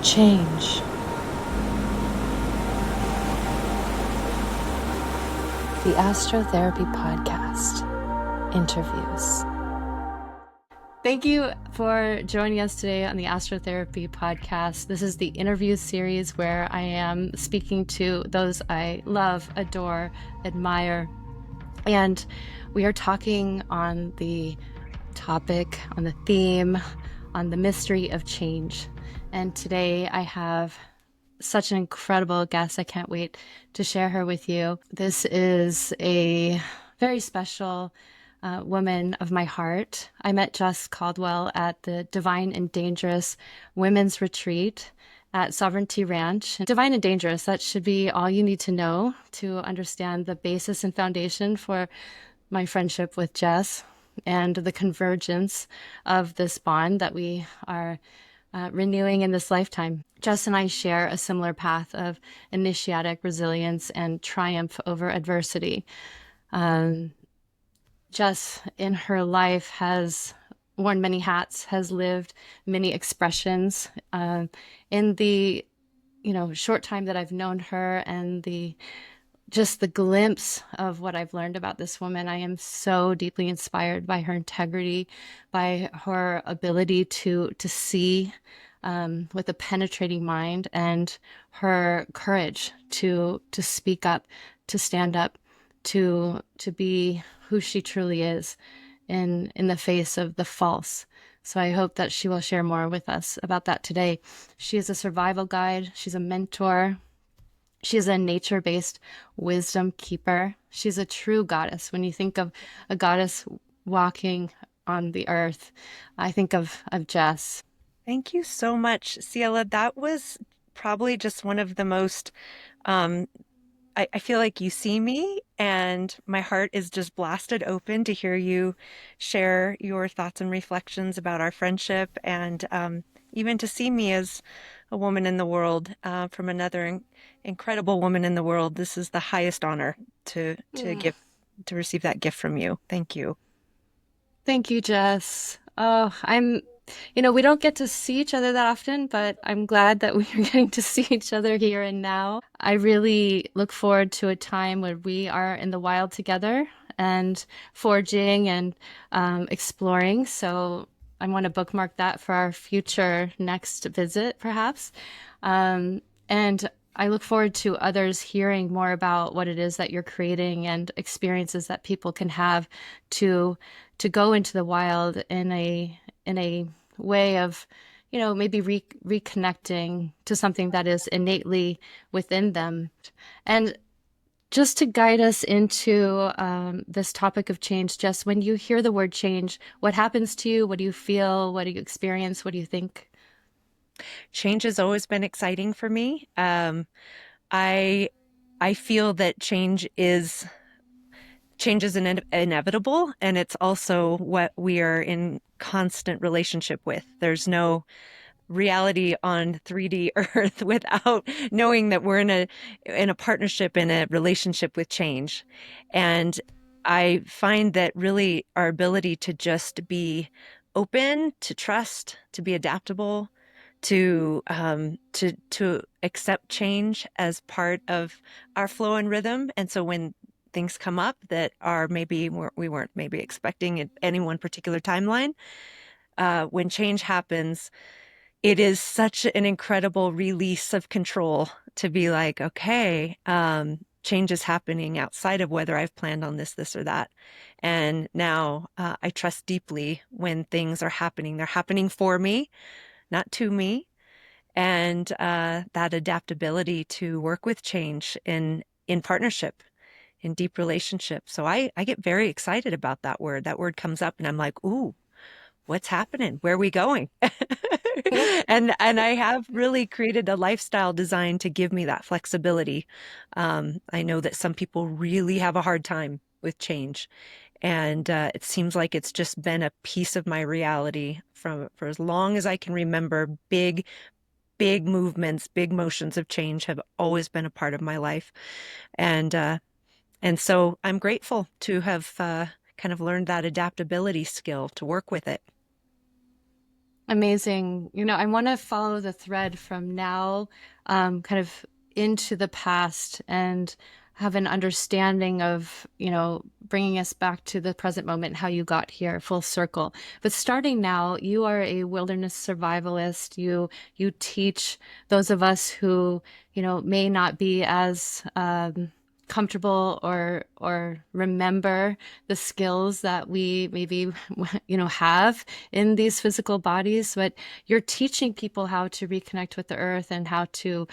Change. The Astrotherapy Podcast. Interviews. Thank you for joining us today on the Astrotherapy Podcast. This is the interview series where I am speaking to those I love, adore, admire. And we are talking on the topic, on the theme, on the mystery of change. And today I have such an incredible guest. I can't wait to share her with you. This is a very special woman of my heart. I met Jess Caldwell at the Divine and Dangerous Women's Retreat at Sovereignty Ranch. Divine and Dangerous, that should be all you need to know to understand the basis and foundation for my friendship with Jess and the convergence of this bond that we are renewing in this lifetime. Jess and I share a similar path of initiatic resilience and triumph over adversity. Jess, in her life, has worn many hats, has lived many expressions. In the short time that I've known her and the glimpse of what I've learned about this woman, I am so deeply inspired by her integrity, by her ability to see with a penetrating mind, and her courage to speak up, to stand up, to be who she truly is in the face of the false. So I hope that she will share more with us about that today. She is a survival guide. She's a mentor. She is a nature-based wisdom keeper. She's a true goddess. When you think of a goddess walking on the earth, I think of Jess. Thank you so much, Ciela. That was probably just one of the most, I feel like you see me and my heart is just blasted open to hear you share your thoughts and reflections about our friendship, and even to see me as a woman in the world, from another incredible woman in the world. This is the highest honor to receive that gift from you. Thank you. Thank you, Jess. Oh, we don't get to see each other that often, but I'm glad that we are getting to see each other here and now. I really look forward to a time where we are in the wild together and foraging and exploring. So I want to bookmark that for our future next visit, perhaps. And I look forward to others hearing more about what it is that you're creating and experiences that people can have to go into the wild in a way of, maybe reconnecting to something that is innately within them. And just to guide us into this topic of change, Jess, when you hear the word change, what happens to you? What do you feel? What do you experience? What do you think? Change has always been exciting for me. I feel that change is inevitable, and it's also what we are in constant relationship with. There's no reality on 3D Earth without knowing that we're in a partnership, in a relationship with change. And I find that really our ability to just be open, to trust, to be adaptable, to accept change as part of our flow and rhythm. And so when things come up that are maybe we weren't maybe expecting at any one particular timeline, when change happens, it is such an incredible release of control to be like, okay, change is happening outside of whether I've planned on this or that. And now I trust deeply when things are happening. They're happening for me, not to me. And that adaptability to work with change in partnership, in deep relationship. So I get very excited about that word. That word comes up and I'm like, ooh, what's happening? Where are we going? And I have really created a lifestyle designed to give me that flexibility. I know that some people really have a hard time with change. And it seems like it's just been a piece of my reality for as long as I can remember. Big movements, big motions of change have always been a part of my life. And so I'm grateful to have kind of learned that adaptability skill to work with it. Amazing. I want to follow the thread from now, kind of into the past and have an understanding of, bringing us back to the present moment, how you got here, full circle. But starting now, you are a wilderness survivalist. You teach those of us who, may not be as comfortable or remember the skills that we maybe have in these physical bodies, but you're teaching people how to reconnect with the earth and how to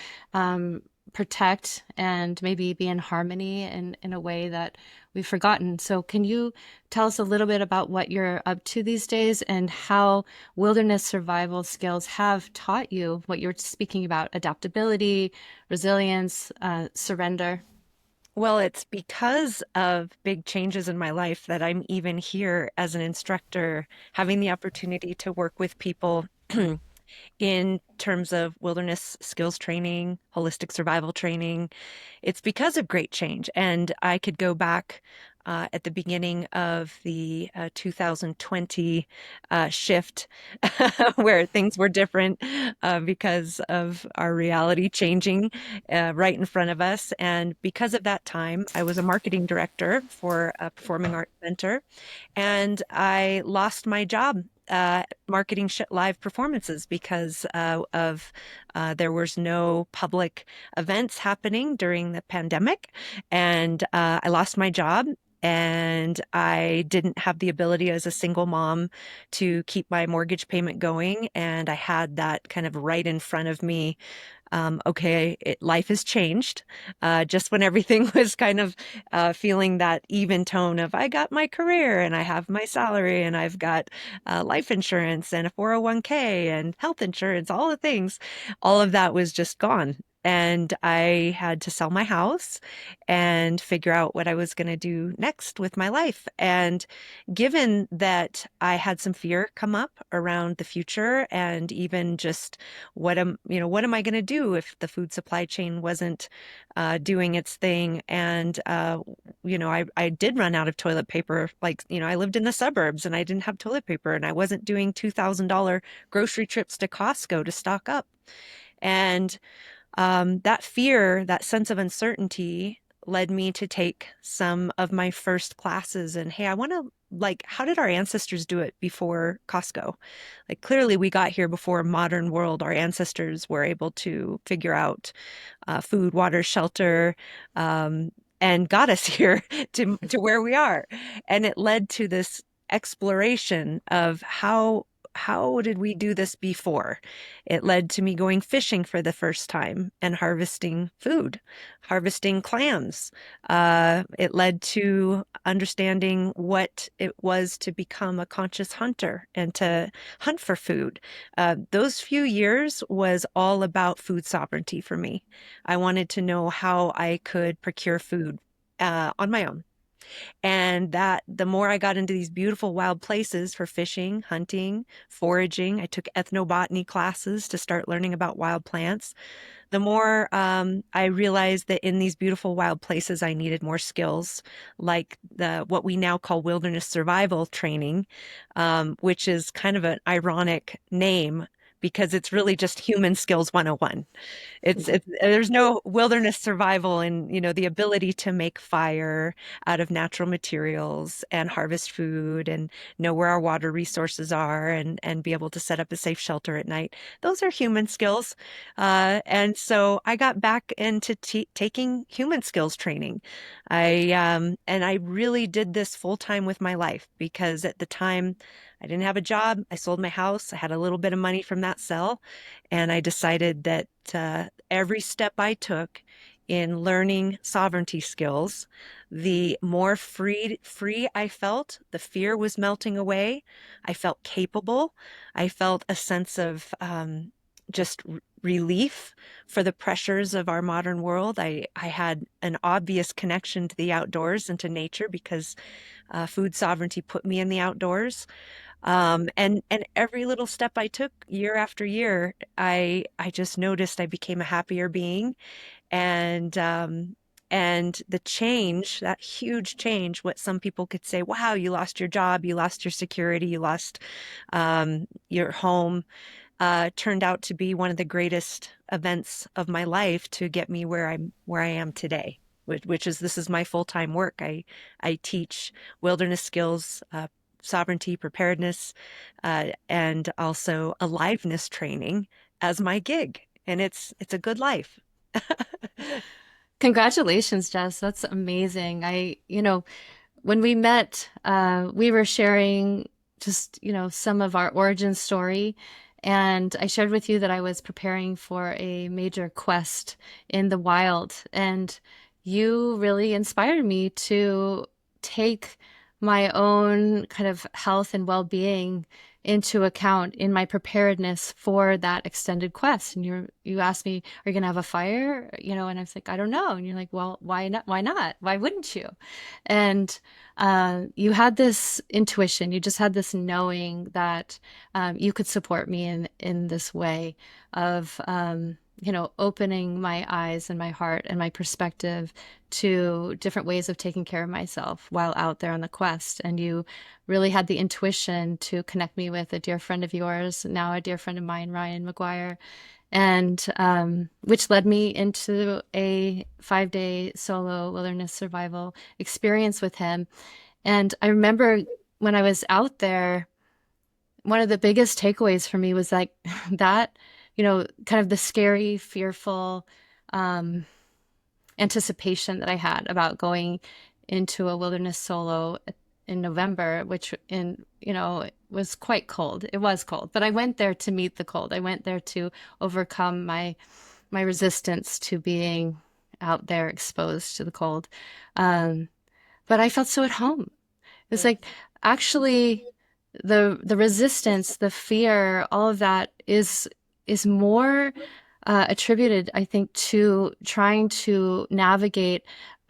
protect and maybe be in harmony in a way that we've forgotten. So can you tell us a little bit about what you're up to these days and how wilderness survival skills have taught you what you're speaking about: adaptability, resilience, surrender? Well, it's because of big changes in my life that I'm even here as an instructor, having the opportunity to work with people in terms of wilderness skills training, holistic survival training. It's because of great change. And I could go back at the beginning of the 2020 shift where things were different because of our reality changing right in front of us. And because of that time, I was a marketing director for a performing arts center, and I lost my job marketing live performances because of there was no public events happening during the pandemic, and I lost my job. And I didn't have the ability as a single mom to keep my mortgage payment going. And I had that kind of right in front of me. Okay, life has changed. Just when everything was kind of feeling that even tone of I got my career and I have my salary and I've got life insurance and a 401k and health insurance, all the things, all of that was just gone. And I had to sell my house and figure out what I was going to do next with my life. And given that I had some fear come up around the future and even just what am I going to do if the food supply chain wasn't doing its thing? And I did run out of toilet paper. Like, I lived in the suburbs and I didn't have toilet paper, and I wasn't doing $2,000 grocery trips to Costco to stock up. And that fear, that sense of uncertainty led me to take some of my first classes. And hey, I want to, like, how did our ancestors do it before Costco? Like, clearly we got here before modern world. Our ancestors were able to figure out food, water, shelter, and got us here to where we are. And it led to this exploration of how did we do this before? It led to me going fishing for the first time and harvesting food, harvesting clams. It led to understanding what it was to become a conscious hunter and to hunt for food. Those few years was all about food sovereignty for me. I wanted to know how I could procure food on my own. And that the more I got into these beautiful wild places for fishing, hunting, foraging, I took ethnobotany classes to start learning about wild plants. The more I realized that in these beautiful wild places, I needed more skills, like what we now call wilderness survival training, which is kind of an ironic name because it's really just human skills 101. It's there's no wilderness survival in, the ability to make fire out of natural materials and harvest food and know where our water resources are and be able to set up a safe shelter at night. Those are human skills. And so I got back into taking human skills training. And I really did this full time with my life because at the time I didn't have a job. I sold my house. I had a little bit of money from that sell. And I decided that every step I took in learning sovereignty skills, the more free I felt. The fear was melting away. I felt capable. I felt a sense of just relief for the pressures of our modern world. I had an obvious connection to the outdoors and to nature because food sovereignty put me in the outdoors. And every little step I took year after year, I just noticed I became a happier being, and And the change, that huge change, what some people could say, wow, you lost your job, you lost your security, you lost your home, turned out to be one of the greatest events of my life to get me where I am today, which is this is my full-time work. I teach wilderness skills, sovereignty, preparedness, and also aliveness training as my gig, and it's a good life. Congratulations, Jess. That's amazing. When we met, we were sharing just, some of our origin story. And I shared with you that I was preparing for a major quest in the wild. And you really inspired me to take my own kind of health and well-being into account in my preparedness for that extended quest. And you asked me, are you going to have a fire? And I was like, I don't know. And you're like, well, why not? Why not? Why wouldn't you? And you had this intuition. You just had this knowing that you could support me in this way of opening my eyes and my heart and my perspective to different ways of taking care of myself while out there on the quest. And you really had the intuition to connect me with a dear friend of yours, now a dear friend of mine, Ryan McGuire, and which led me into a 5-day solo wilderness survival experience with him. And I remember when I was out there, one of the biggest takeaways for me was like that, kind of the scary, fearful anticipation that I had about going into a wilderness solo in November, which it was quite cold. It was cold, but I went there to meet the cold. I went there to overcome my resistance to being out there exposed to the cold. But I felt so at home. It's like actually the resistance, the fear, all of that is more attributed, I think, to trying to navigate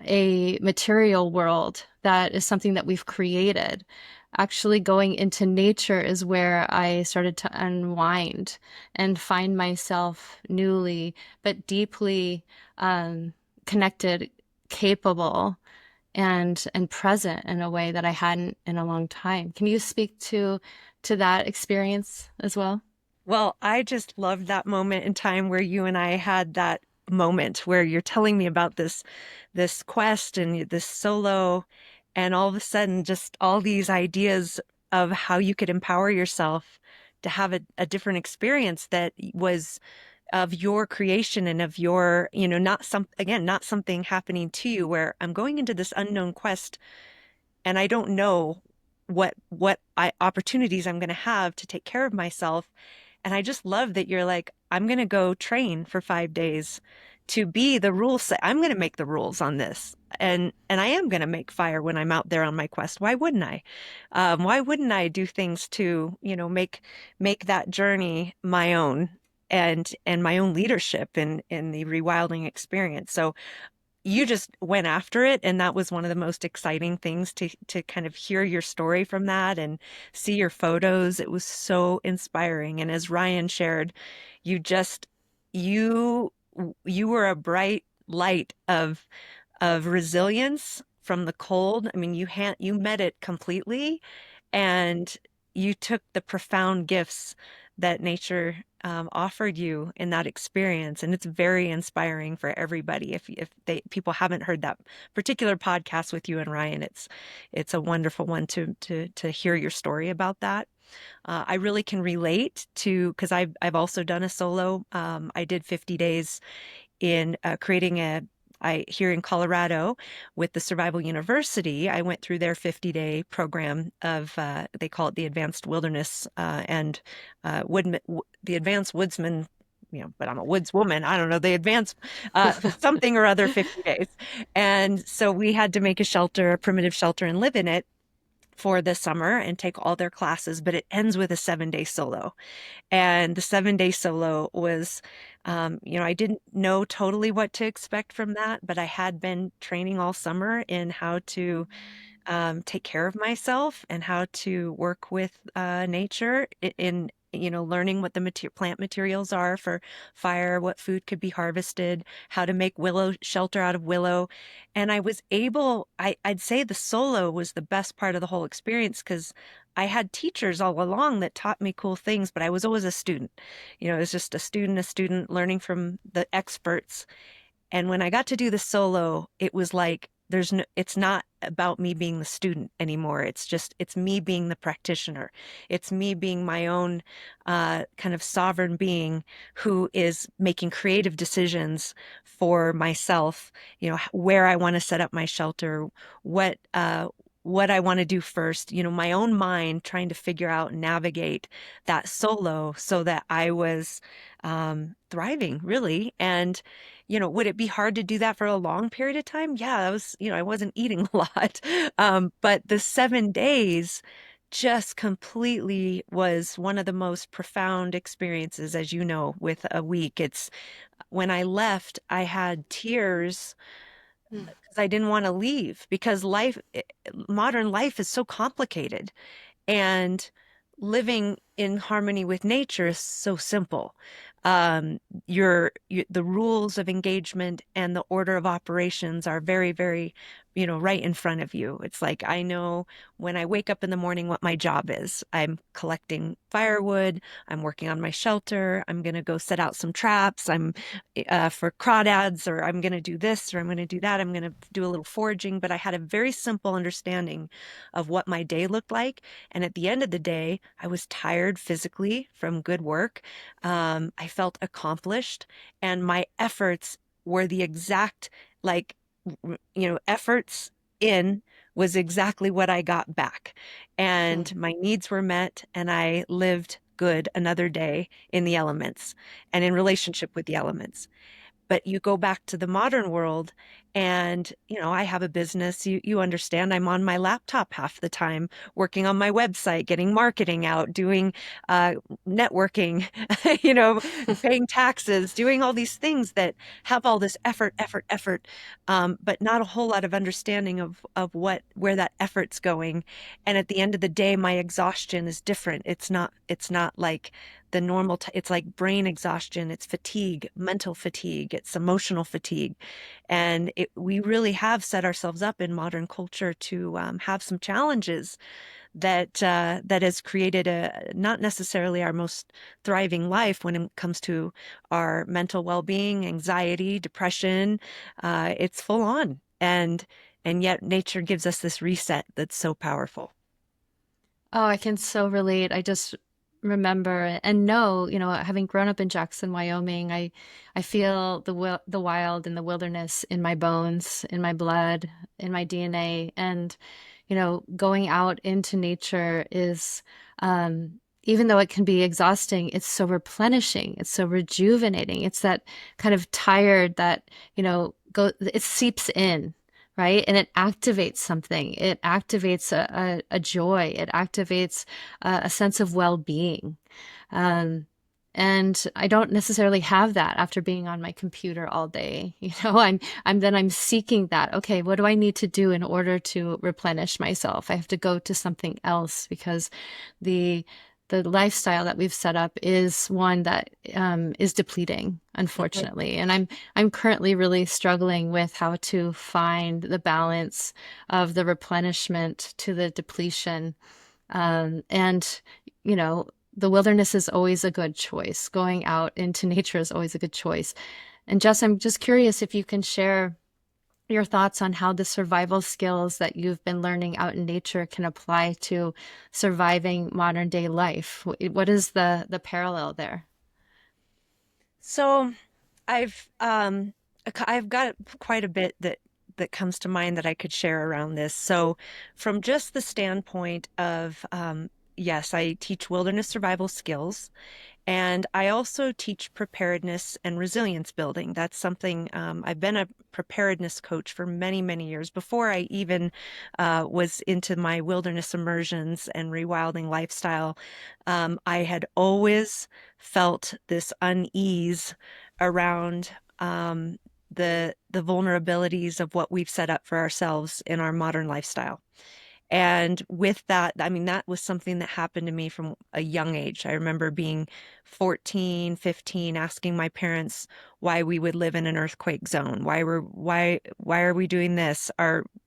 a material world that is something that we've created. Actually, going into nature is where I started to unwind and find myself newly, but deeply connected, capable, and present in a way that I hadn't in a long time. Can you speak to that experience as well? Well, I just loved that moment in time where you and I had that moment where you're telling me about this quest and this solo, and all of a sudden just all these ideas of how you could empower yourself to have a different experience that was of your creation and of your, not something happening to you where I'm going into this unknown quest and I don't know opportunities I'm going to have to take care of myself. And I just love that you're like, I'm going to go train for 5 days to be the rules set. I'm going to make the rules on this. And I am going to make fire when I'm out there on my quest. Why wouldn't I? Why wouldn't I do things to, make that journey my own and my own leadership in the rewilding experience. So you just went after it, and that was one of the most exciting things to kind of hear your story from that and see your photos. It was so inspiring. And as Ryan shared, you just you you were a bright light of resilience from the cold. I mean, you met it completely, and you took the profound gifts that nature offered you in that experience, and it's very inspiring for everybody. If people haven't heard that particular podcast with you and Ryan, it's a wonderful one to hear your story about that. I really can relate to because I've also done a solo. I did 50 days in creating here in Colorado with the Survival University. I went through their 50-day program of, they call it the Advanced Wilderness and the Advanced Woodsman, but I'm a woods woman. I don't know, the advanced something or other 50 days. And so we had to make a primitive shelter, and live in it for the summer and take all their classes, but it ends with a 7-day solo. And the 7-day solo was, I didn't know totally what to expect from that, but I had been training all summer in how to take care of myself and how to work with nature learning what the plant materials are for fire, what food could be harvested, how to make willow shelter out of willow. And I was able, I'd say the solo was the best part of the whole experience because I had teachers all along that taught me cool things, but I was always a student. It was just a student learning from the experts. And when I got to do the solo, it was like it's not about me being the student anymore. It's me being the practitioner. It's me being my own kind of sovereign being who is making creative decisions for myself, where I want to set up my shelter, what I want to do first, my own mind trying to figure out and navigate that solo so that I was thriving really. And would it be hard to do that for a long period of time? Yeah, that was, I wasn't eating a lot. But the 7 days just completely was one of the most profound experiences, as you know, with a week. It's when I left, I had tears Mm. because I didn't want to leave because modern life is so complicated. And living in harmony with nature is so simple. The rules of engagement and the order of operations are very, very, right in front of you. It's like I know when I wake up in the morning what my job is. I'm collecting firewood. I'm working on my shelter. I'm going to go set out some traps. I'm for crawdads, or I'm going to do this, or I'm going to do that. I'm going to do a little foraging. But I had a very simple understanding of what my day looked like. And at the end of the day, I was tired physically from good work. I felt accomplished, and my efforts were the exact, like, efforts in was exactly what I got back. Mm. And my needs were met, and I lived good another day in the elements and in relationship with the elements. But you go back to the modern world and, I have a business. You understand I'm on my laptop half the time, working on my website, getting marketing out, doing uh, networking, paying taxes, doing all these things that have all this effort, effort, effort, but not a whole lot of understanding of where that effort's going. And at the end of the day, my exhaustion is different. It's not like the normal, it's like brain exhaustion, it's fatigue, mental fatigue, it's emotional fatigue. And we really have set ourselves up in modern culture to have some challenges that has created not necessarily our most thriving life when it comes to our mental well-being, anxiety, depression. It's full on. And yet nature gives us this reset that's so powerful. Oh, I can so relate. I just remember and know, having grown up in Jackson, Wyoming, I feel the wild and the wilderness in my bones, in my blood, in my DNA. And, going out into nature is, even though it can be exhausting, it's so replenishing, it's so rejuvenating. It's that kind of tired that, it seeps in, right? And it activates something. It activates a joy. It activates a sense of well-being. Um, and I don't necessarily have that after being on my computer all day. I'm seeking that. Okay, what do I need to do in order to replenish myself? I have to go to something else because the the lifestyle that we've set up is one that is depleting, unfortunately. And I'm currently really struggling with how to find the balance of the replenishment to the depletion. And, you know, the wilderness is always a good choice. Going out into nature is always a good choice. And Jess, I'm just curious if you can share your thoughts on how the survival skills that you've been learning out in nature can apply to surviving modern day life. What is the parallel there? So I've got quite a bit that comes to mind that I could share around this. So from just the standpoint of yes, I teach wilderness survival skills. And I also teach preparedness and resilience building. That's something I've been a preparedness coach for many, many years before I even was into my wilderness immersions and rewilding lifestyle. I had always felt this unease around the vulnerabilities of what we've set up for ourselves in our modern lifestyle. And with that, I mean, that was something that happened to me from a young age. I remember being 14, 15, asking my parents why we would live in an earthquake zone. Why are we doing this?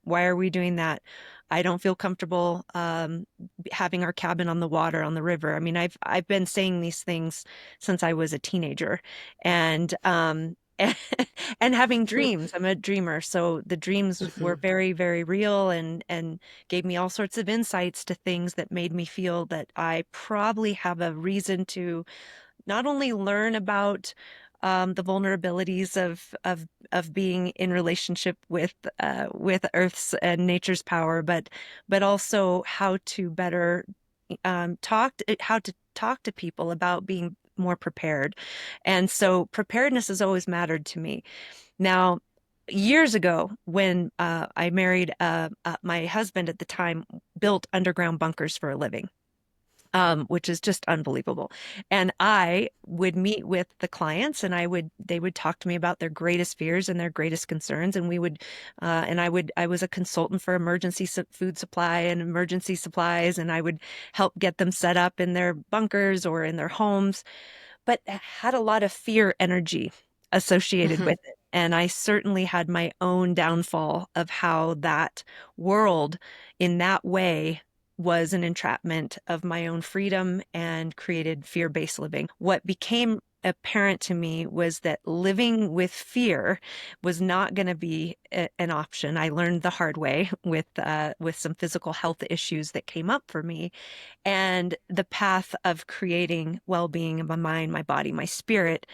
Why are we doing that? I don't feel comfortable having our cabin on the water, on the river. I mean, I've been saying these things since I was a teenager, and and having dreams. I'm a dreamer, so the dreams were very, very real, and gave me all sorts of insights to things that made me feel that I probably have a reason to not only learn about the vulnerabilities of being in relationship with Earth's and nature's power, but also how to better how to talk to people about being more prepared. And so preparedness has always mattered to me. Now, years ago, when I married my husband at the time, built underground bunkers for a living, which is just unbelievable. And I would meet with the clients, and they would talk to me about their greatest fears and their greatest concerns. And I was a consultant for emergency food supply and emergency supplies, and I would help get them set up in their bunkers or in their homes, but had a lot of fear energy associated with it. And I certainly had my own downfall of how that world in that way was an entrapment of my own freedom and created fear-based living. What became apparent to me was that living with fear was not going to be an option. I learned the hard way with some physical health issues that came up for me, and the path of creating well-being of my mind, my body, my spirit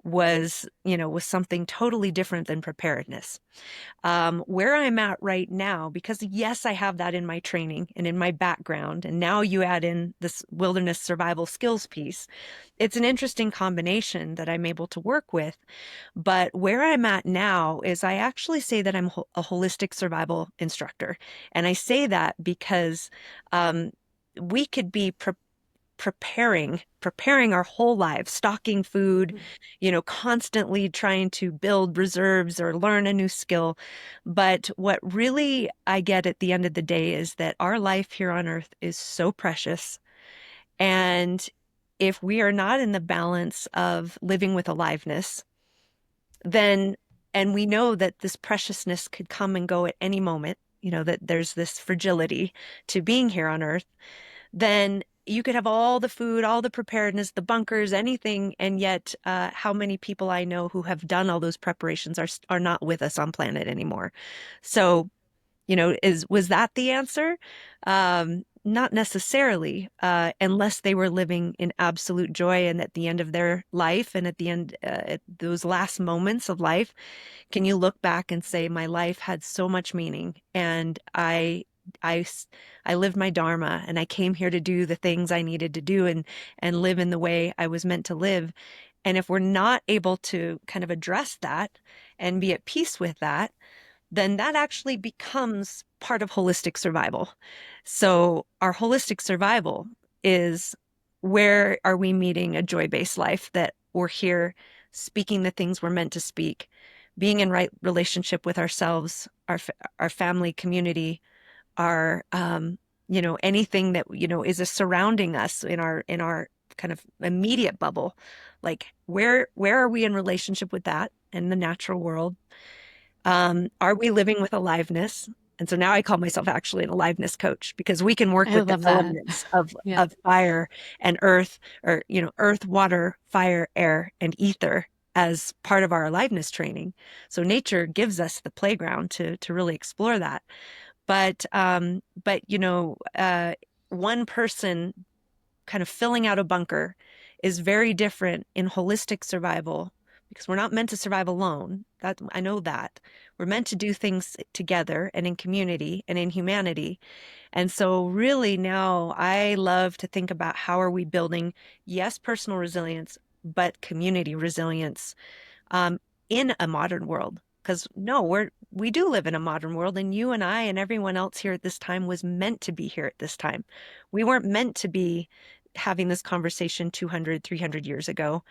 was something totally different than preparedness. Where I'm at right now, because yes, I have that in my training and in my background, and now you add in this wilderness survival skills piece, it's an interesting combination that I'm able to work with. But where I'm at now is I actually say that I'm a holistic survival instructor. And I say that because we could be preparing our whole lives, stocking food, constantly trying to build reserves or learn a new skill. But what really I get at the end of the day is that our life here on earth is so precious. And if we are not in the balance of living with aliveness, then, and we know that this preciousness could come and go at any moment, that there's this fragility to being here on earth, then you could have all the food, all the preparedness, the bunkers, anything, and yet how many people I know who have done all those preparations are not with us on planet anymore. So, was that the answer? Not necessarily, unless they were living in absolute joy, and at the end of their life, and at the end, at those last moments of life, can you look back and say, my life had so much meaning, and I, I lived my dharma, and I came here to do the things I needed to do, and live in the way I was meant to live. And if we're not able to kind of address that and be at peace with that, then that actually becomes part of holistic survival. So our holistic survival is, where are we meeting a joy-based life, that we're here speaking the things we're meant to speak, being in right relationship with ourselves, our family, community, our anything that is surrounding us in our kind of immediate bubble. Like, where are we in relationship with that in the natural world? Are we living with aliveness? And so now I call myself actually an aliveness coach, because we can work I with the love that. elements of Yeah. fire and earth, or earth, water, fire, air, and ether as part of our aliveness training. So nature gives us the playground to really explore that. But one person kind of filling out a bunker is very different in holistic survival, because we're not meant to survive alone. That, I know that. We're meant to do things together and in community and in humanity. And so really now I love to think about, how are we building, yes, personal resilience, but community resilience um, in a modern world. Because no, we do live in a modern world, and you and I and everyone else here at this time was meant to be here at this time. We weren't meant to be having this conversation 200, 300 years ago.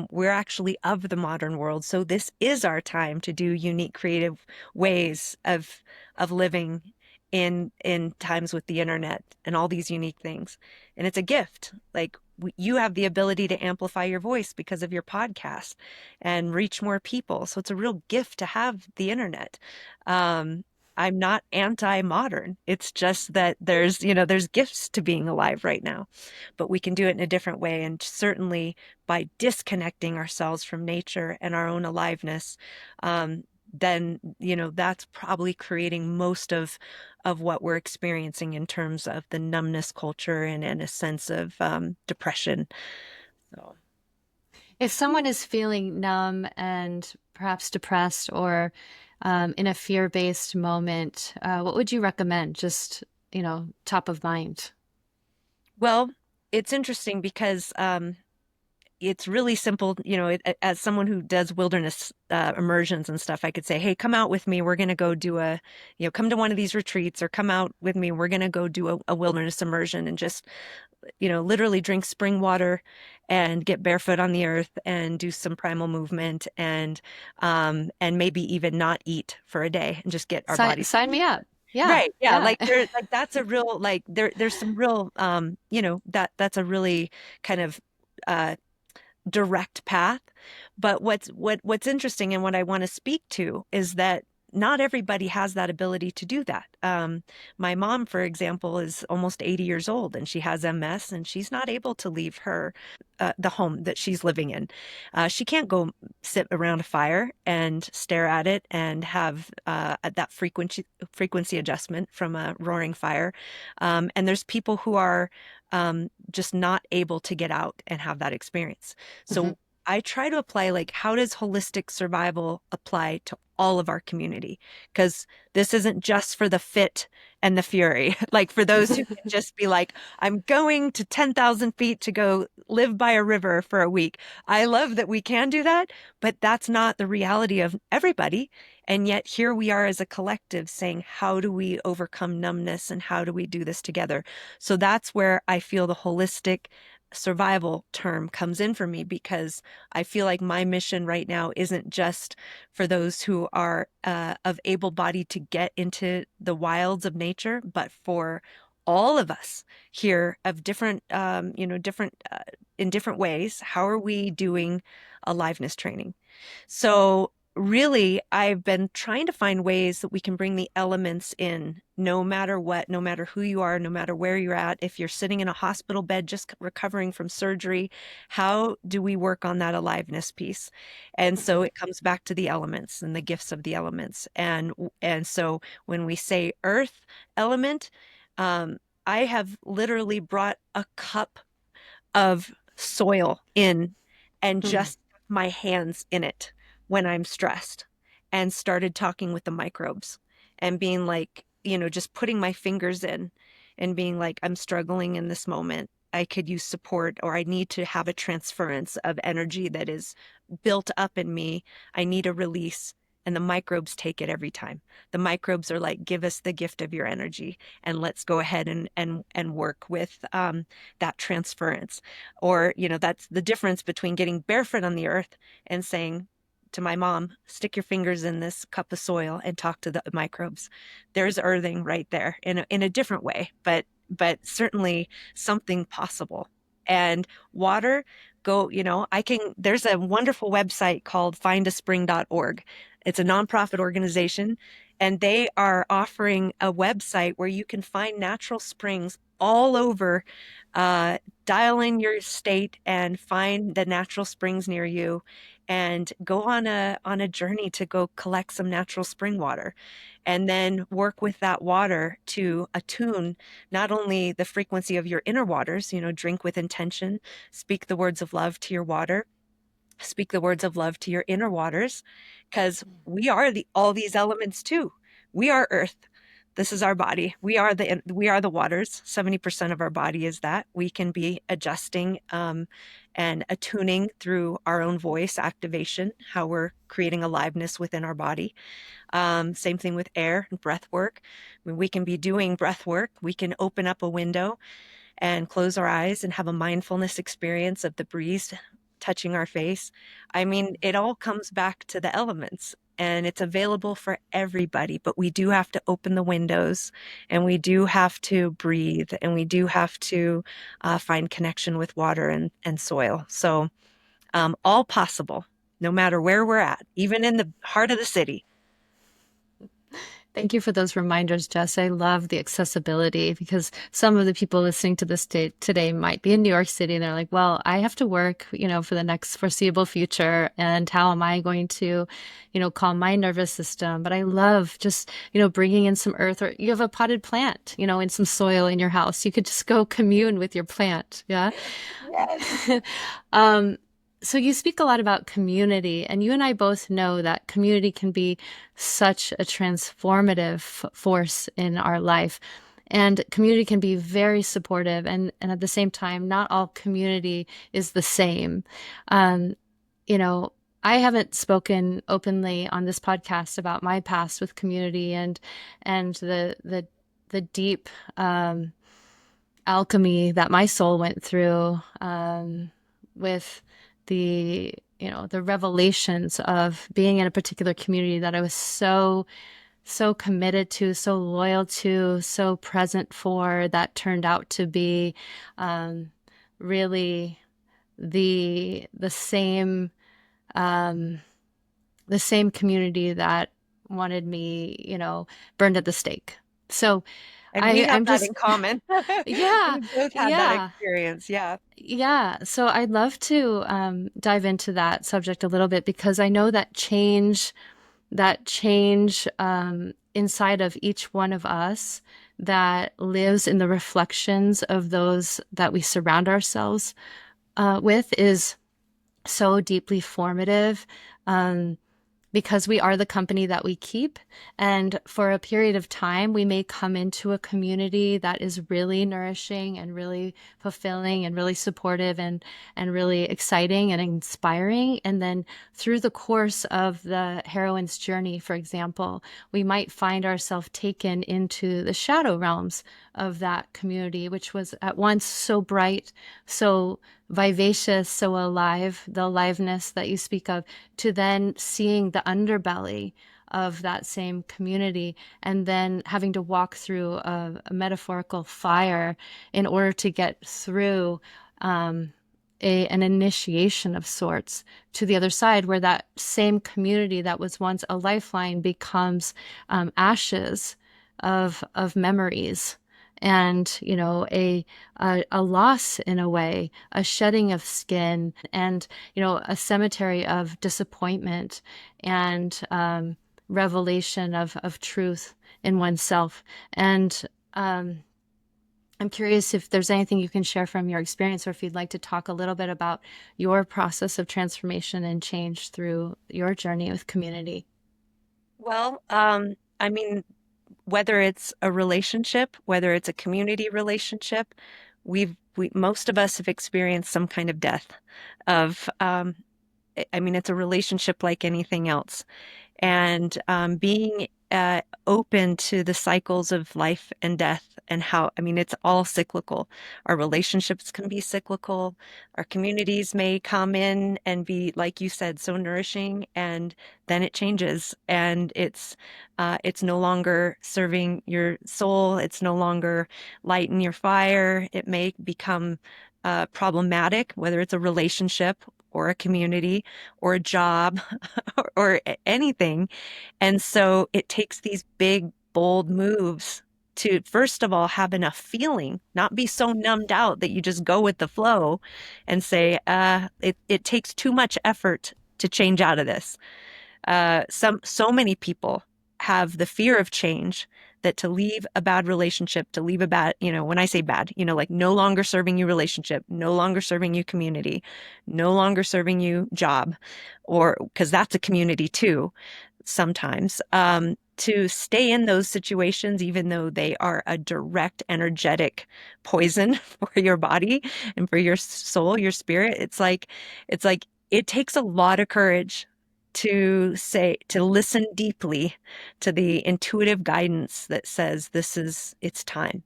We're actually of the modern world. So this is our time to do unique, creative ways of living. in times with the internet and all these unique things. And it's a gift. Like you have the ability to amplify your voice because of your podcast and reach more people. So it's a real gift to have the internet. Um, I'm not anti-modern. It's just that there's gifts to being alive right now, but we can do it in a different way. And certainly by disconnecting ourselves from nature and our own aliveness, then, that's probably creating most of what we're experiencing in terms of the numbness culture and a sense of depression. So, If someone is feeling numb and perhaps depressed or in a fear-based moment, what would you recommend? Just, top of mind. well, it's interesting because it's really simple. As someone who does wilderness immersions and stuff, I could say, hey, come out with me. We're going to go do come to one of these retreats, or come out with me. We're going to go do a wilderness immersion and just, literally drink spring water and get barefoot on the earth and do some primal movement and maybe even not eat for a day and just get our Sign, bodies. sign me up. Yeah, Right. Yeah. yeah. Like that's a real, there's some real, that's a really kind of, uh, direct path. But what's interesting and what I want to speak to is that not everybody has that ability to do that. My mom, for example, is almost 80 years old and she has MS and she's not able to leave the home that she's living in. She can't go sit around a fire and stare at it and have that frequency adjustment from a roaring fire. And there's people who are just not able to get out and have that experience. Mhm. So I try to apply, like, how does holistic survival apply to all of our community? Because this isn't just for the fit and the fury. Like for those who can just be like, I'm going to 10,000 feet to go live by a river for a week. I love that we can do that, but that's not the reality of everybody. And yet here we are as a collective saying, how do we overcome numbness and how do we do this together? So that's where I feel the holistic survival term comes in for me, because I feel like my mission right now isn't just for those who are of able body to get into the wilds of nature, but for all of us here of different, different in different ways. How are we doing aliveness training? So really, I've been trying to find ways that we can bring the elements in no matter what, no matter who you are, no matter where you're at. If you're sitting in a hospital bed just recovering from surgery, how do we work on that aliveness piece? And so it comes back to the elements and the gifts of the elements. And so when we say earth element, um, I have literally brought a cup of soil in and Mm. just my hands in it when I'm stressed, and started talking with the microbes and being like, just putting my fingers in and being like, I'm struggling in this moment. I could use support, or I need to have a transference of energy that is built up in me. I need a release. And the microbes take it every time. The microbes are like, give us the gift of your energy and let's go ahead and work with that transference. Or, that's the difference between getting barefoot on the earth and saying to my mom, stick your fingers in this cup of soil and talk to the microbes. There's earthing right there in a different way, but certainly something possible. And water, there's a wonderful website called findaspring.org. It's a nonprofit organization, and they are offering a website where you can find natural springs all over. Dial in your state and find the natural springs near you, and go on a journey to go collect some natural spring water, and then work with that water to attune not only the frequency of your inner waters, drink with intention, speak the words of love to your water, speak the words of love to your inner waters, because we are all these elements too. We are earth. This is our body. We are the waters. 70% of our body is that. We can be adjusting and attuning through our own voice activation, how we're creating aliveness within our body. Same thing with air and breath work. When we can be doing breath work, we can open up a window and close our eyes and have a mindfulness experience of the breeze touching our face. I mean, it all comes back to the elements. and it's available for everybody, but we do have to open the windows, and we do have to breathe, and we do have to find connection with water and soil. So all possible, no matter where we're at, even in the heart of the city. Thank you for those reminders, Jess. I love the accessibility because some of the people listening to this today might be in New York City and they're like, well, I have to work, for the next foreseeable future. And how am I going to, calm my nervous system? But I love just, bringing in some earth, or you have a potted plant, in some soil in your house. You could just go commune with your plant. Yeah. Yes. So you speak a lot about community, and you and I both know that community can be such a transformative force in our life. And community can be very supportive, and at the same time, not all community is the same. Um, you know, I haven't spoken openly on this podcast about my past with community and the deep alchemy that my soul went through with the revelations of being in a particular community that I was so committed to, so loyal to, so present for, that turned out to be really the same the same community that wanted me, burned at the stake. So And we have I'm that just in common. yeah, We both had that yeah. experience. Yeah. Yeah, so I'd love to dive into that subject a little bit because I know that change inside of each one of us that lives in the reflections of those that we surround ourselves with is so deeply formative. Because we are the company that we keep. And for a period of time, we may come into a community that is really nourishing and really fulfilling and really supportive and really exciting and inspiring. And then through the course of the heroine's journey, for example, we might find ourselves taken into the shadow realms of that community, which was at once so bright, so vivacious, so alive, the aliveness that you speak of, to then seeing the underbelly of that same community and then having to walk through a metaphorical fire in order to get through an initiation of sorts to the other side, where that same community that was once a lifeline becomes ashes of memories, and a loss in a way, a shedding of skin, and a cemetery of disappointment and revelation of truth in oneself. And I'm curious if there's anything you can share from your experience, or if you'd like to talk a little bit about your process of transformation and change through your journey with community. Well, I mean, whether it's a relationship, whether it's a community relationship, most of us have experienced some kind of death of, I mean, it's a relationship like anything else. And being open to the cycles of life and death, and how, I mean, it's all cyclical. Our relationships can be cyclical. Our communities may come in and be, like you said, so nourishing, and then it changes, and it's no longer serving your soul. It's no longer lighting your fire. It may become problematic, whether it's a relationship or a community or a job or anything. And so it takes these big, bold moves to, first of all, have enough feeling, not be so numbed out that you just go with the flow and say, it takes too much effort to change out of this. So many people have the fear of change, that to leave a bad relationship, to leave a bad, when I say bad, like no longer serving you relationship, no longer serving you community, no longer serving you job, or because that's a community too, sometimes, to stay in those situations, even though they are a direct energetic poison for your body and for your soul, your spirit. It's like it takes a lot of courage to listen deeply to the intuitive guidance that says it's time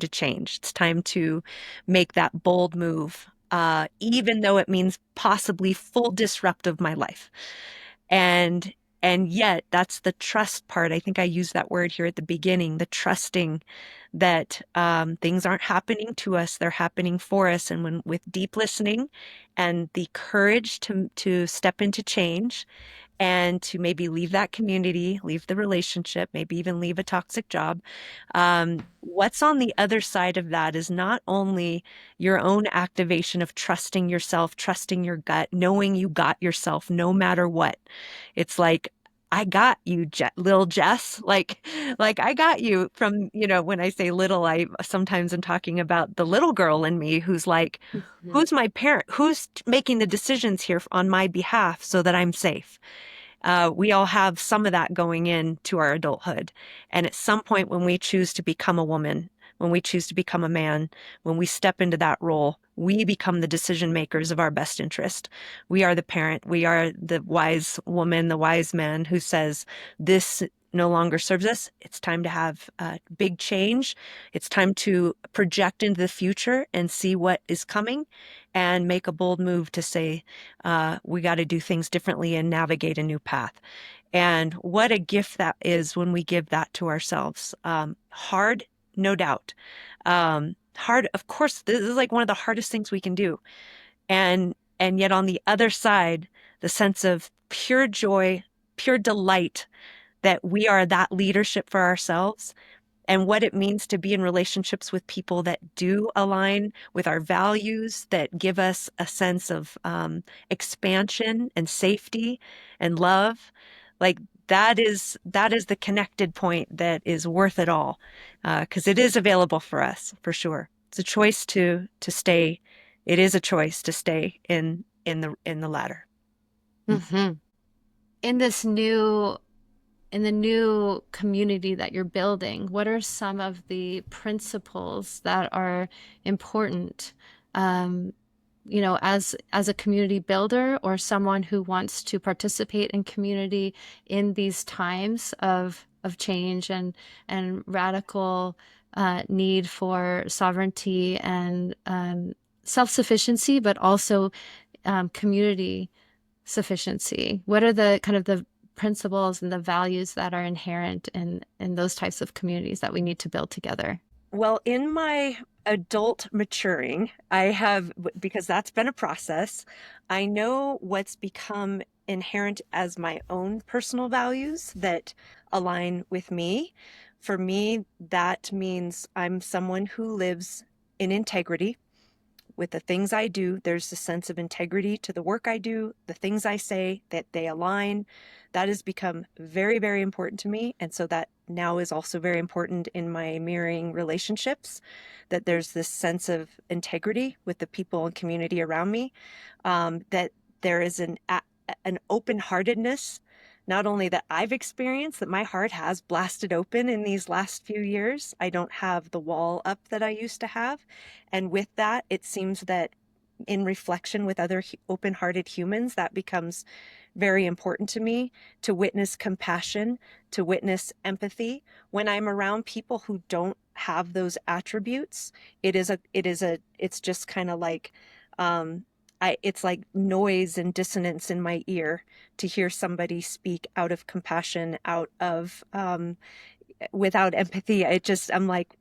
to change. It's time to make that bold move, even though it means possibly full disrupt of my life. And And yet, that's the trust part. I think I used that word here at the beginning, the trusting that things aren't happening to us, they're happening for us. And when with deep listening and the courage to step into change and to maybe leave that community, leave the relationship, maybe even leave a toxic job. What's on the other side of that is not only your own activation of trusting yourself, trusting your gut, knowing you got yourself no matter what. It's like, I got you, little Jess. Like I got you from, when I say little, I sometimes am talking about the little girl in me who's like, Mhm. who's my parent? Who's making the decisions here on my behalf so that I'm safe? We all have some of that going into our adulthood. And at some point, when we choose to become a woman, when we choose to become a man, when we step into that role, we become the decision makers of our best interest. We are the parent. We are the wise woman, the wise man who says, this no longer serves us. It's time to have big change. It's time to project into the future and see what is coming and make a bold move to say, we got to do things differently and navigate a new path. And what a gift that is when we give that to ourselves. Hard, no doubt. Hard, of course, this is like one of the hardest things we can do. And yet on the other side, the sense of pure joy, pure delight that we are that leadership for ourselves and what it means to be in relationships with people that do align with our values, that give us a sense of expansion and safety and love. Like that is the connected point that is worth it all, because it is available for us for sure. It's a choice to stay. It is a choice to stay in the latter. Hmm. In this new in the new community that you're building, what are some of the principles that are important, um, as a community builder or someone who wants to participate in community in these times of change and radical need for sovereignty and self-sufficiency, but also community sufficiency? What are the kind of the principles and the values that are inherent in those types of communities that we need to build together? Well, in my adult maturing, I have, because that's been a process, I know what's become inherent as my own personal values that align with me. For me, that means I'm someone who lives in integrity with the things I do. There's a sense of integrity to the work I do, the things I say, that they align. That has become very, very important to me. And so that now is also very important in my mirroring relationships, that there's this sense of integrity with the people and community around me, that there is an open-heartedness, not only that I've experienced, that my heart has blasted open in these last few years. I don't have the wall up that I used to have. And with that, it seems that in reflection with other open-hearted humans, that becomes very important to me, to witness compassion, to witness empathy. When I'm around people who don't have those attributes, it's just kind of like, it's like noise and dissonance in my ear to hear somebody speak out of compassion, out of, without empathy. I'm like,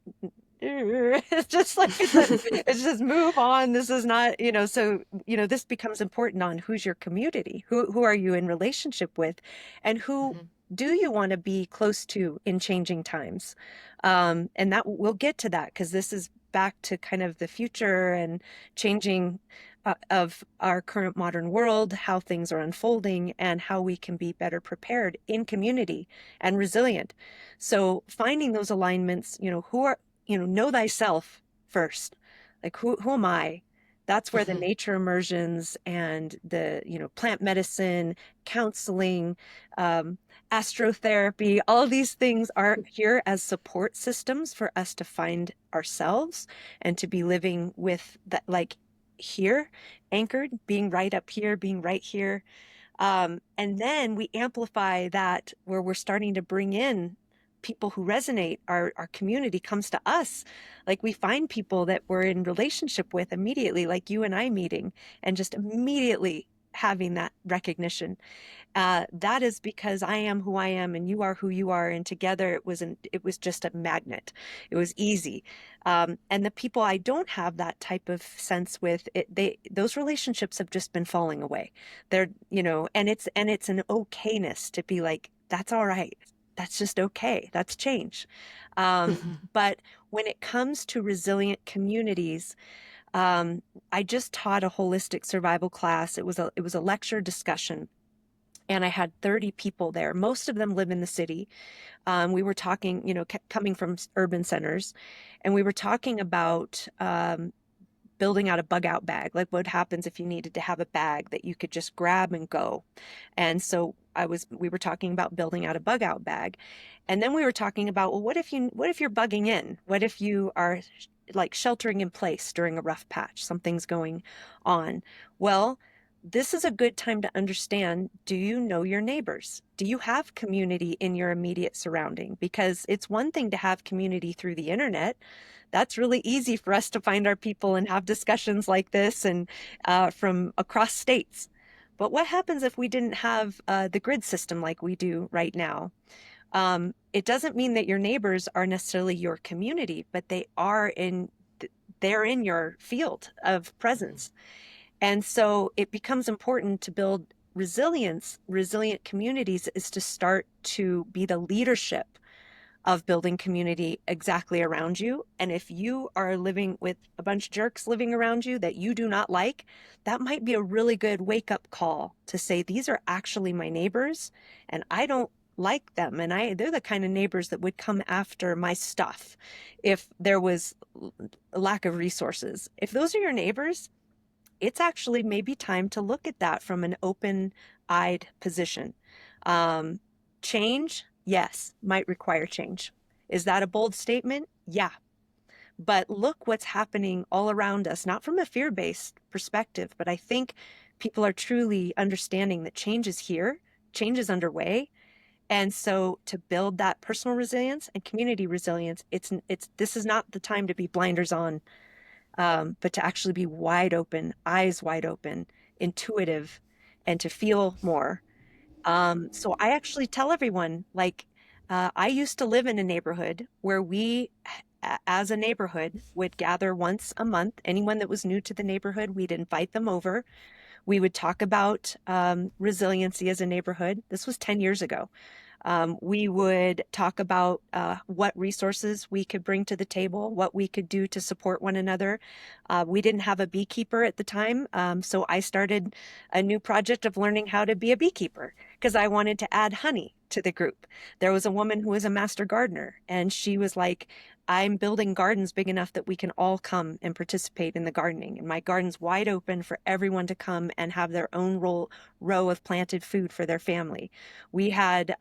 it's just like, it's just move on. This is not, so, this becomes important on who's your community, who are you in relationship with, and who Mhm. do you want to be close to in changing times? And that we'll get to that because this is back to kind of the future and changing of our current modern world, how things are unfolding and how we can be better prepared in community and resilient. So finding those alignments, know thyself first. Like who am I? That's where the Mhm. nature immersions and the, plant medicine, counseling, um, astrotherapy, all of these things are here as support systems for us to find ourselves and to be living with that, like here, anchored, being right up here, being right here. And then we amplify that where we're starting to bring in people who resonate. Our community comes to us. Like we find people that we're in relationship with immediately, like you and I meeting, and just immediately having that recognition. That is because I am who I am and you are who you are. And together it was just a magnet. It was easy. And the people I don't have that type of sense with, those relationships have just been falling away. They're, and it's an okayness to be like, that's all right. That's just okay. That's change. But when it comes to resilient communities, I just taught a holistic survival class. It was a lecture discussion, and I had 30 people there. Most of them live in the city. We were talking, coming from urban centers, and we were talking about building out a bug out bag, like what happens if you needed to have a bag that you could just grab and go. And so we were talking about building out a bug out bag. And then we were talking about, well, what if you're bugging in? What if you are like sheltering in place during a rough patch? Something's going on. Well, this is a good time to understand, do you know your neighbors? Do you have community in your immediate surrounding? Because it's one thing to have community through the internet. That's really easy for us to find our people and have discussions like this and from across states. But what happens if we didn't have the grid system like we do right now? It doesn't mean that your neighbors are necessarily your community, but they're in your field of presence. And so it becomes important to build resilient communities is to start to be the leadership of building community exactly around you. And if you are living with a bunch of jerks living around you that you do not like, that might be a really good wake up call to say, these are actually my neighbors and I don't like them. And they're the kind of neighbors that would come after my stuff if there was a lack of resources. If those are your neighbors, it's actually maybe time to look at that from an open-eyed position. Change, yes, might require change. Is that a bold statement? Yeah. But look what's happening all around us, not from a fear-based perspective, but I think people are truly understanding that change is here, change is underway. And so to build that personal resilience and community resilience, this is not the time to be blinders on, but to actually be wide open, eyes wide open, intuitive, and to feel more. So I actually tell everyone, like, I used to live in a neighborhood where we, as a neighborhood, would gather once a month. Anyone that was new to the neighborhood, we'd invite them over. We would talk about resiliency as a neighborhood. This was 10 years ago. We would talk about what resources we could bring to the table, what we could do to support one another. We didn't have a beekeeper at the time, so I started a new project of learning how to be a beekeeper because I wanted to add honey to the group. There was a woman who was a master gardener, and she was like, I'm building gardens big enough that we can all come and participate in the gardening. And my garden's wide open for everyone to come and have their own row of planted food for their family. We had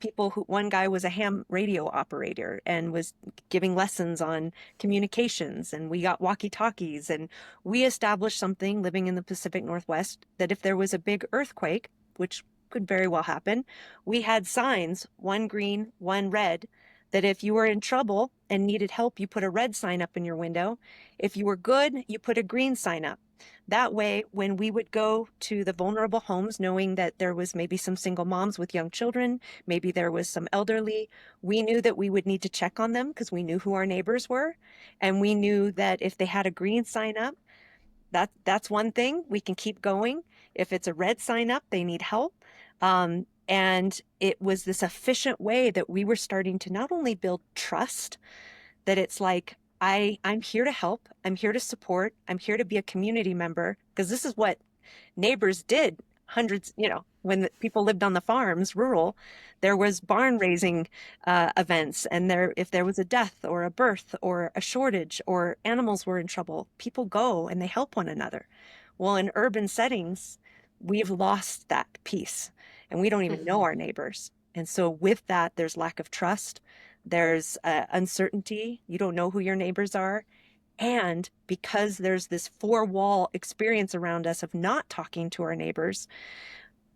people one guy was a ham radio operator and was giving lessons on communications, and we got walkie-talkies, and we established something living in the Pacific Northwest that if there was a big earthquake, which could very well happen, we had signs, one green, one red, that if you were in trouble and needed help, you put a red sign up in your window. If you were good, you put a green sign up. That way, when we would go to the vulnerable homes, knowing that there was maybe some single moms with young children, maybe there was some elderly, we knew that we would need to check on them because we knew who our neighbors were. And we knew that if they had a green sign up, that's one thing, we can keep going. If it's a red sign up, they need help. And it was this efficient way that we were starting to not only build trust, that it's like, I'm here to help, I'm here to support, I'm here to be a community member, because this is what neighbors did hundreds, when the people lived on the farms, rural, there was barn raising events. And if there was a death or a birth or a shortage or animals were in trouble, people go and they help one another. Well, in urban settings, we've lost that piece and we don't even know our neighbors. And so with that, there's lack of trust. There's uncertainty. You don't know who your neighbors are. And because there's this four-wall experience around us of not talking to our neighbors,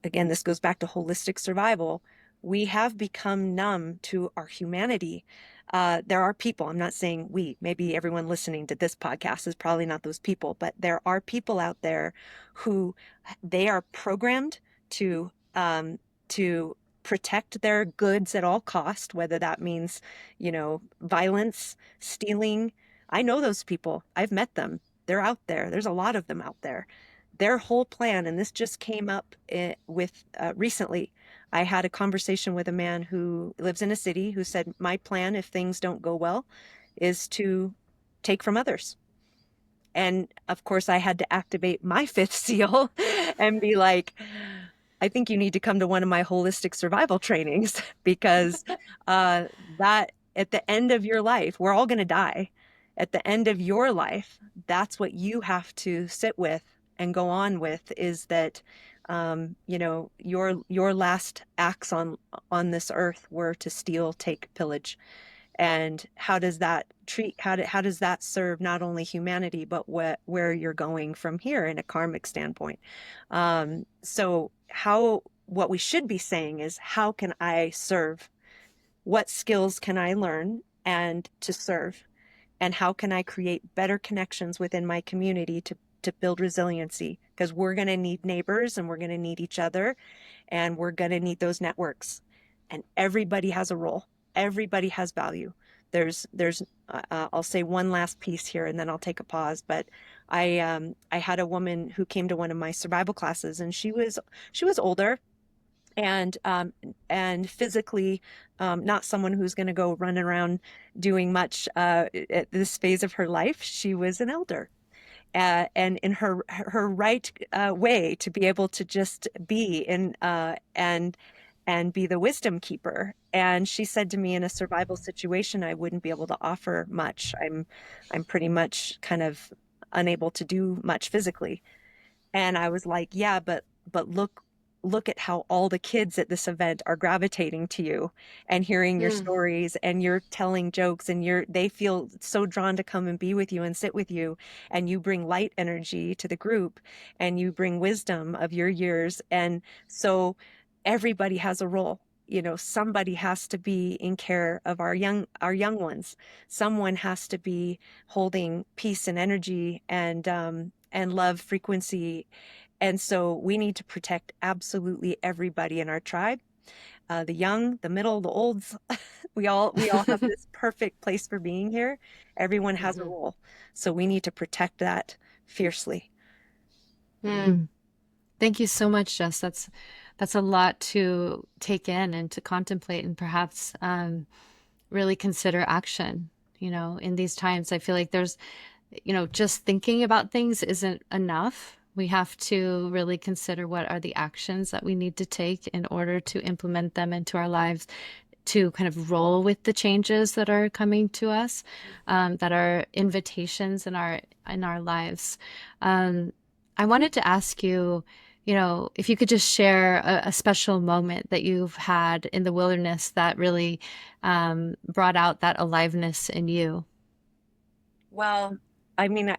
again, this goes back to holistic survival, we have become numb to our humanity. There are people, I'm not saying we, maybe everyone listening to this podcast is probably not those people, but there are people out there who they are programmed to protect their goods at all cost, whether that means, violence, stealing. I know those people. I've met them. They're out there. There's a lot of them out there. Their whole plan, and this just came up with recently. I had a conversation with a man who lives in a city who said, my plan, if things don't go well, is to take from others. And of course, I had to activate my fifth seal and be like, I think you need to come to one of my holistic survival trainings because that at the end of your life, we're all going to die. At the end of your life, that's what you have to sit with and go on with is that, your last acts on this earth were to steal, take, pillage. And how does that how does that serve not only humanity, but where you're going from here in a karmic standpoint? So what we should be saying is, how can I serve? What skills can I learn and to serve? And how can I create better connections within my community to build resiliency? Because we're going to need neighbors and we're going to need each other and we're going to need those networks. And everybody has a role. Everybody has value. There's I'll say one last piece here and then I'll take a pause. But I had a woman who came to one of my survival classes and she was older and physically not someone who's going to go running around doing much at this phase of her life. She was an elder. And in her right way to be able to just be in and be the wisdom keeper. And she said to me, in a survival situation, I wouldn't be able to offer much. I'm pretty much kind of unable to do much physically. And I was like, yeah, but look at how all the kids at this event are gravitating to you and hearing your stories, and you're telling jokes, and they feel so drawn to come and be with you and sit with you, and you bring light energy to the group and you bring wisdom of your years. And so everybody has a role. Somebody has to be in care of our young ones. Someone has to be holding peace and energy and love frequency. And so we need to protect absolutely everybody in our tribe, the young, the middle, the olds. We all have this perfect place for being here. Everyone has a role. So we need to protect that fiercely. Thank you so much, Jess. That's a lot to take in and to contemplate and perhaps really consider action. In these times, I feel like there's, just thinking about things isn't enough. We have to really consider what are the actions that we need to take in order to implement them into our lives, to kind of roll with the changes that are coming to us, that are invitations in our lives. I wanted to ask you, if you could just share a special moment that you've had in the wilderness that really brought out that aliveness in you. Well, I mean,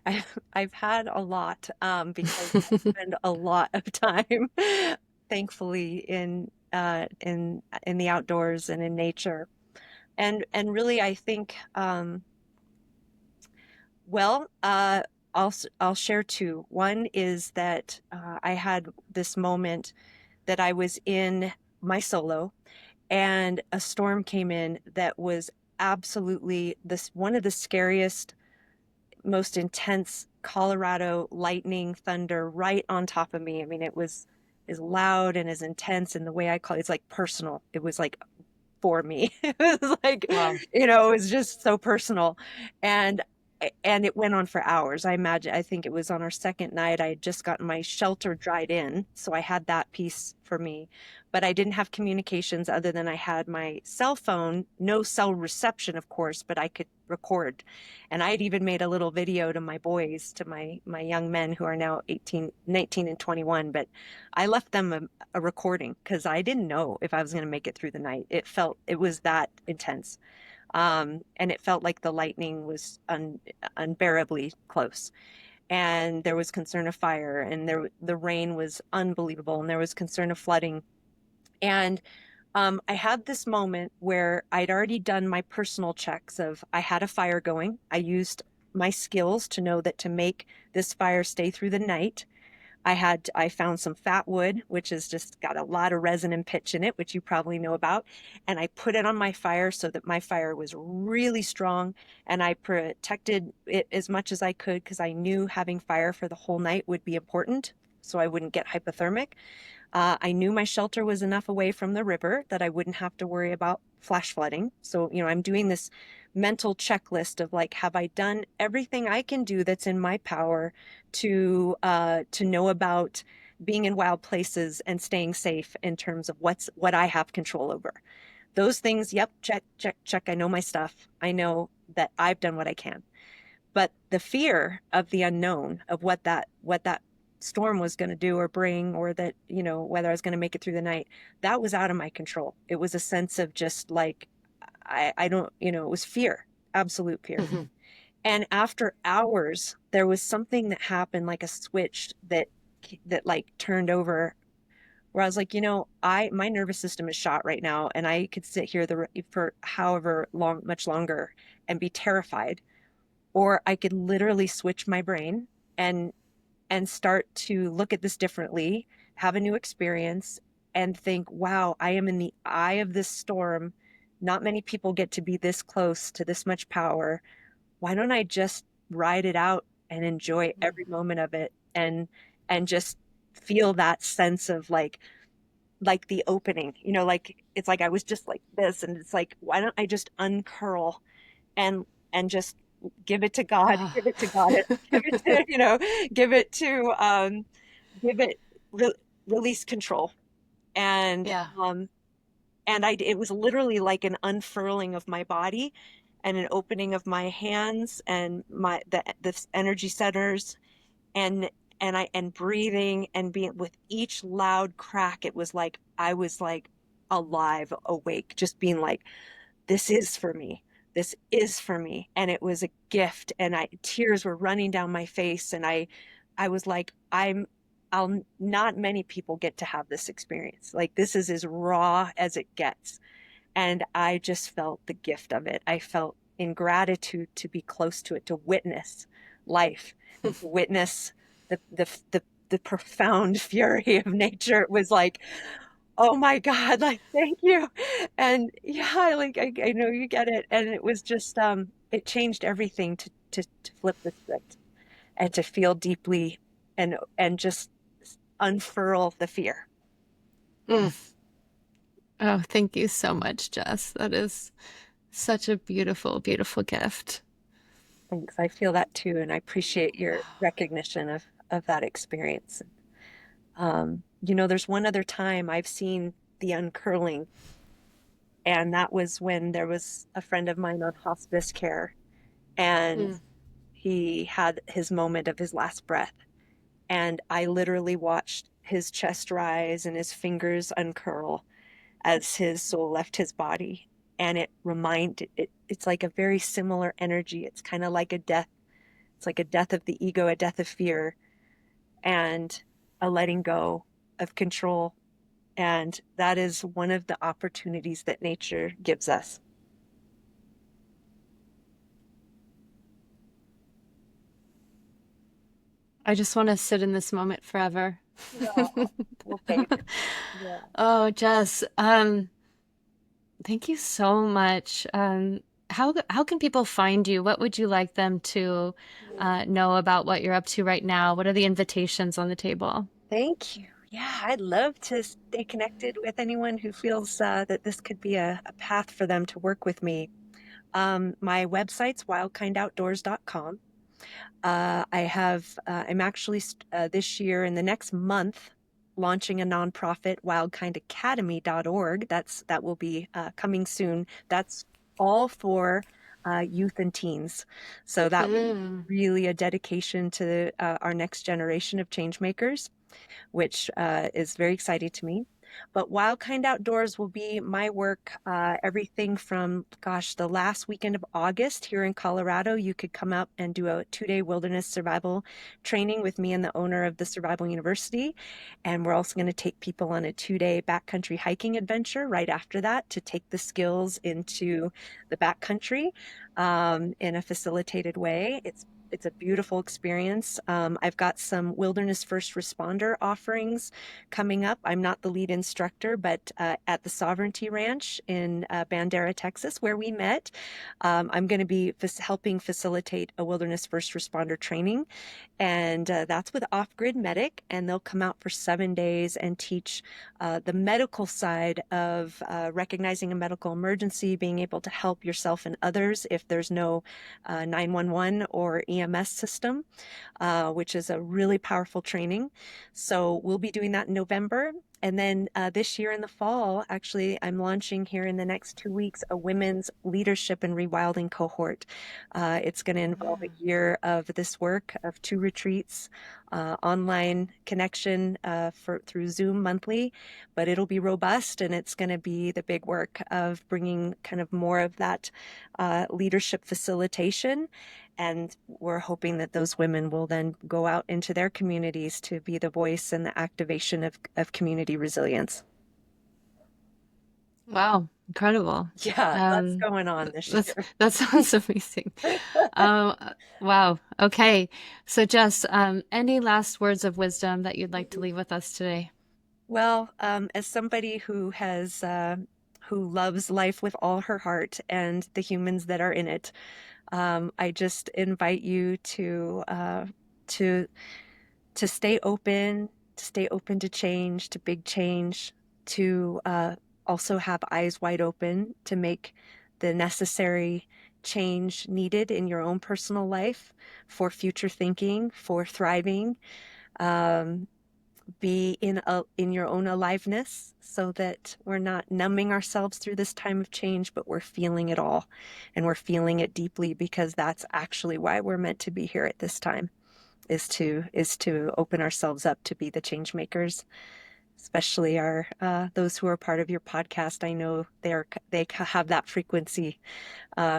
I've had a lot because I spend a lot of time, thankfully, in the outdoors and in nature, and really, I think, well, I'll share two. One is that I had this moment that I was in my solo, and a storm came in that was absolutely one of the scariest, most intense Colorado lightning thunder right on top of me. I mean, it was as loud and as intense, and the way I call it's like personal. It was like for me. It was like, Wow. it was just so personal. And it went on for hours. I think it was on our second night. I had just gotten my shelter dried in. So I had that piece for me, but I didn't have communications other than I had my cell phone, no cell reception, of course, but I could record. And I had even made a little video to my boys, to my young men who are now 18, 19 and 21. But I left them a recording because I didn't know if I was going to make it through the night. It was that intense. And it felt like the lightning was unbearably close. And there was concern of fire, and the rain was unbelievable, and there was concern of flooding. And I had this moment where I'd already done my personal checks of I had a fire going. I used my skills to know that to make this fire stay through the night, I found some fat wood, which has just got a lot of resin and pitch in it, which you probably know about. And I put it on my fire so that my fire was really strong. And I protected it as much as I could because I knew having fire for the whole night would be important so I wouldn't get hypothermic. I knew my shelter was enough away from the river that I wouldn't have to worry about flash flooding. So, I'm doing this mental checklist of like, have I done everything I can do that's in my power to know about being in wild places and staying safe in terms of what I have control over. Those things, yep, check, check, check. I know my stuff. I know that I've done what I can. But the fear of the unknown of what that storm was going to do or bring, or that, whether I was going to make it through the night, that was out of my control. It was a sense of just like, I don't, it was fear, absolute fear. Mhm. And after hours, there was something that happened, like a switch that like turned over, where I was like, my nervous system is shot right now, and I could sit here for however long, much longer, and be terrified, or I could literally switch my brain and start to look at this differently, have a new experience, and think, wow, I am in the eye of this storm. Not many people get to be this close to this much power. Why don't I just ride it out and enjoy every moment of it, and just feel that sense of like the opening, like it's like I was just like this, and it's like, why don't I just uncurl and just give it to God, Ah. give it to God, give it to, give it to, give it, re release control. And, Yeah. it was literally like an unfurling of my body and an opening of my hands and the energy centers, and, and breathing and being with each loud crack. It was like, I was like alive, awake, just being like, this is for me. This is for me. And it was a gift. And tears were running down my face. And I was like, not many people get to have this experience. Like, this is as raw as it gets. And I just felt the gift of it. I felt in gratitude to be close to it, to witness life, and to witness the profound fury of nature. It was like, oh my God, like, thank you. And yeah, like, I know you get it. And it was just, it changed everything to flip the script and to feel deeply and just unfurl the fear. Mm. Oh, thank you so much, Jess. That is such a beautiful, beautiful gift. Thanks. I feel that too. And I appreciate your recognition of that experience. There's one other time I've seen the uncurling, and that was when there was a friend of mine on hospice care, and Mm. he had his moment of his last breath. And I literally watched his chest rise and his fingers uncurl as his soul left his body. And it's like a very similar energy. It's kind of like a death. It's like a death of the ego, a death of fear, and a letting go of control. And that is one of the opportunities that nature gives us. I just want to sit in this moment forever. Yeah. Okay. Yeah. Oh, Jess, thank you so much. How can people find you? What would you like them to know about what you're up to right now? What are the invitations on the table? Thank you. Yeah, I'd love to stay connected with anyone who feels that this could be a path for them to work with me. My website's wildkindoutdoors.com. I'm actually this year in the next month launching a nonprofit, wildkindacademy.org. That will be coming soon. That's all for youth and teens. So that will be Mm. really a dedication to our next generation of change makers, which is very exciting to me. But Wildkind Outdoors will be my work, everything from, gosh, the last weekend of August here in Colorado. You could come out and do a 2-day wilderness survival training with me and the owner of the Survival University. And we're also going to take people on a 2-day backcountry hiking adventure right after that to take the skills into the backcountry in a facilitated way. It's a beautiful experience. I've got some wilderness first responder offerings coming up. I'm not the lead instructor, but at the Sovereignty Ranch in Bandera, Texas, where we met, I'm going to be helping facilitate a wilderness first responder training. And that's with Off-Grid Medic, and they'll come out for 7 days and teach the medical side of recognizing a medical emergency, being able to help yourself and others if there's no 911 or EMS system, which is a really powerful training. So we'll be doing that in November. And then this year in the fall, actually, I'm launching here in the next 2 weeks a women's leadership and rewilding cohort. It's going to involve a year of this work of 2 retreats, online connection through Zoom monthly, but it'll be robust, and it's going to be the big work of bringing kind of more of that leadership facilitation. And we're hoping that those women will then go out into their communities to be the voice and the activation of community resilience. Wow, incredible. Yeah, lots going on this year. That sounds amazing. Wow. Okay. So Jess, any last words of wisdom that you'd like to leave with us today? Well, as somebody who loves life with all her heart and the humans that are in it, I just invite you to stay open, to change, to big change, to also have eyes wide open to make the necessary change needed in your own personal life for future thinking, for thriving. Be in your own aliveness so that we're not numbing ourselves through this time of change, but we're feeling it all, and we're feeling it deeply, because that's actually why we're meant to be here at this time, is to open ourselves up to be the change makers. Especially our those who are part of your podcast. I know they have that frequency,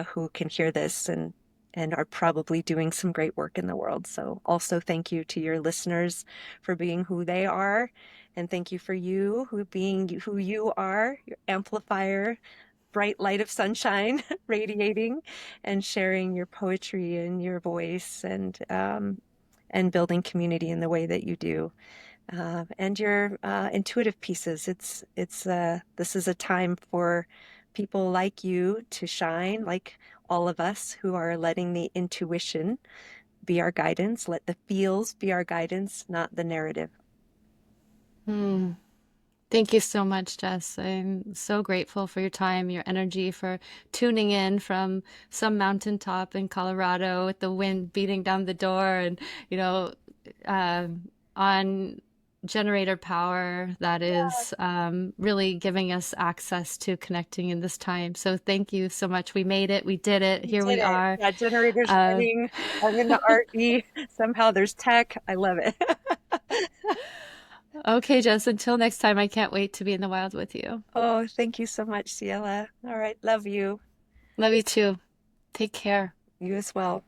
who can hear this and are probably doing some great work in the world. So also thank you to your listeners for being who they are. And thank you for you being who you are, your amplifier, bright light of sunshine radiating and sharing your poetry and your voice, and building community in the way that you do. And your intuitive pieces. This is a time for people like you to shine, like all of us who are letting the intuition be our guidance. Let the feels be our guidance, not the narrative. Thank you so much, Jess. I'm so grateful for your time, your energy, for tuning in from some mountaintop in Colorado with the wind beating down the door, and, on generator power that is really giving us access to connecting in this time. So thank you so much. We made it. We did it. Here we are. Yeah, generator's running. I'm in the RV. Somehow there's tech. I love it. Okay, Jess, until next time, I can't wait to be in the wild with you. Oh, thank you so much, Ciela. All right. Love you. Love you too. Take care. You as well.